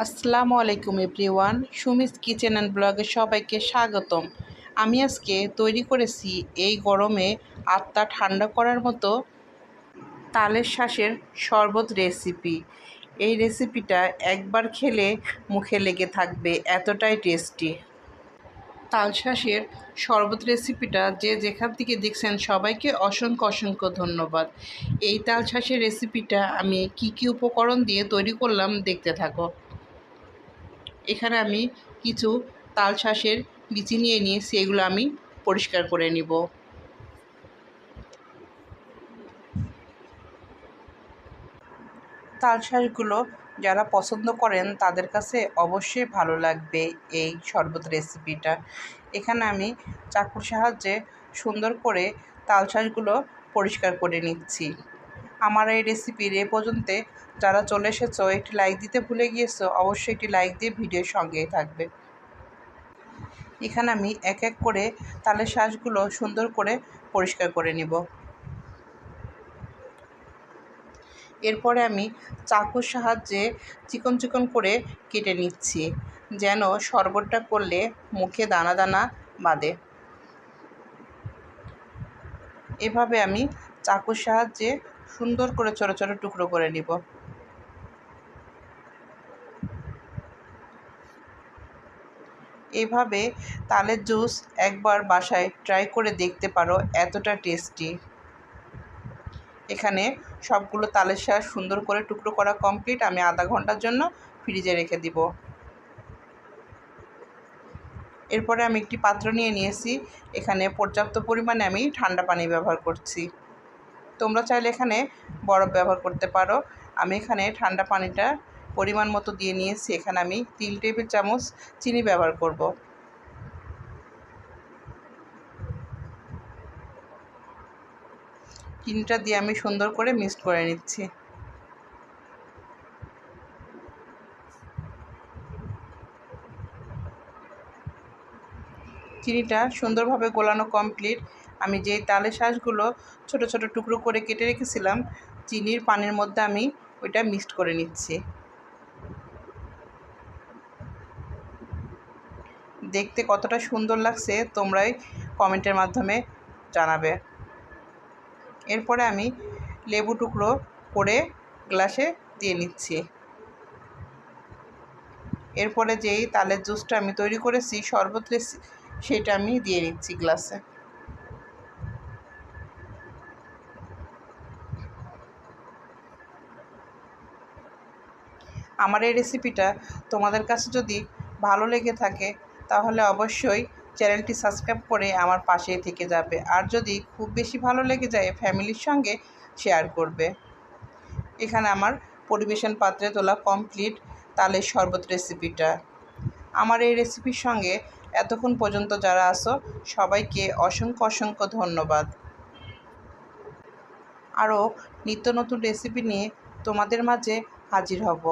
আসসালামু আলাইকুম everyone, Sumi's kitchen and ব্লগে সবাইকে স্বাগতম। আমি আজকে তৈরি করেছি এই গরমে আত্মা ঠান্ডা করার মতো তালের শাঁসের শরবত রেসিপি। এই রেসিপিটা একবার খেলে মুখে লেগে থাকবে, এতটাই টেস্টি। তাল শাঁসের শরবত রেসিপিটা যে যেখান থেকে দেখছেন সবাইকে অসংখ্য অসংখ্য ধন্যবাদ। এই তাল শাঁসের রেসিপিটা আমি কি উপকরণ দিয়ে তৈরি করলাম দেখতে থাকো। এখানে আমি কিছু তাল শাঁসের বিচি নিয়ে নিয়েছি, এগুলো আমি পরিষ্কার করে নিব। তাল শাঁসগুলো যারা পছন্দ করেন তাদের কাছে অবশ্যই ভালো লাগবে এই শরবত রেসিপিটা। এখানে আমি চাকুর সাহায্যে সুন্দর করে তাল শাঁসগুলো পরিষ্কার করে নিচ্ছি। আমার এই রেসিপির এ পর্যন্ত যারা চলে এসেছো, একটি লাইক দিতে ভুলে গিয়েছো, অবশ্যই একটি লাইক দিয়ে ভিডিওর সঙ্গেই থাকবে। এখানে আমি এক এক করে তালের শাঁসগুলো সুন্দর করে পরিষ্কার করে নিব। এরপরে আমি চাকুর সাহায্যে চিকন চিকন করে কেটে নিচ্ছি, যেন শরবতটা করলে মুখে দানা দানা বাঁধে। এভাবে আমি চাকুর সাহায্যে সুন্দর করে ছোট ছোট টুকরো করে নিব। এভাবে তালের জুস একবার বাসায় ট্রাই করে দেখতে পারো, এতটা টেস্টি। এখানে সবগুলো তালের শাঁস সুন্দর করে টুকরো করা কমপ্লিট। আমি আধা ঘন্টার জন্য ফ্রিজে রেখে দিব। এরপরে আমি একটি পাত্র নিয়ে নিয়েছি, এখানে পর্যাপ্ত পরিমাণে আমি ঠান্ডা পানি ব্যবহার করছি। তোমরা চাইলে এখানে বরফ ব্যবহার করতে পারো। আমি এখানে ঠান্ডা পানিটা পরিমাণ মতো দিয়ে নিয়েছি। এখানে আমি 3 টেবিল চামচ চিনি ব্যবহার করব। চিনিটা দিয়ে আমি সুন্দর করে মিক্সড করে নিচ্ছি। চিনিটা সুন্দরভাবে গোলানো কমপ্লিট। আমি যেই তালের শাঁসগুলো ছোট ছোট টুকরো করে কেটে রেখেছিলাম, চিনির পানির মধ্যে আমি ওইটা মিক্সড করে নিচ্ছি। দেখতে কতটা সুন্দর লাগছে তোমরাই কমেন্টের মাধ্যমে জানাবে। এরপরে আমি লেবু টুকরো করে গ্লাসে দিয়ে নিচ্ছি। এরপরে যেই তালের জুসটা আমি তৈরি করেছি শরবত সেটা আমি দিয়ে নিচ্ছি গ্লাসে। আমার এই রেসিপিটা তোমাদের কাছে যদি ভালো লেগে থাকে তাহলে অবশ্যই চ্যানেলটি সাবস্ক্রাইব করে আমার পাশেই থেকে যাবে। আর যদি খুব বেশি ভালো লেগে যায় ফ্যামিলির সঙ্গে শেয়ার করবে। এখানে আমার পরিবেশন পাত্রে তোলা কমপ্লিট তালের শরবত রেসিপিটা। আমার এই রেসিপির সঙ্গে এতক্ষণ পর্যন্ত যারা আসো সবাইকে অসংখ্য অসংখ্য ধন্যবাদ। আরও নিত্য নতুন রেসিপি নিয়ে তোমাদের মাঝে হাজির হব।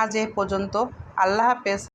আজ এ পর্যন্ত। আল্লাহ হাফেজ।